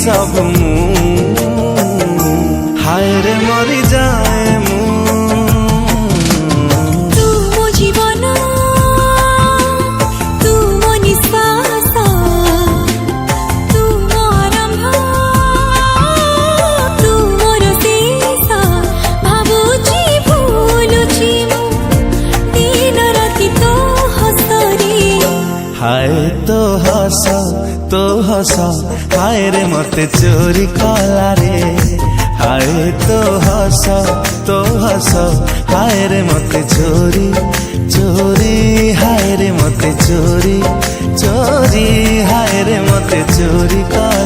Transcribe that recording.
सब हाय रे मरी जाए मु तू मो जीवन तू मो निश्वास तू मो आरंभ तू मोर शेष भावुची भूलुची मु दिन राति तो हसरी हाय तो हस हाय रे मते चोरी कला रे हाय तो हस हाय रे मते चोरी हाय रे मते चोरी हाय रे मते चोरी कला।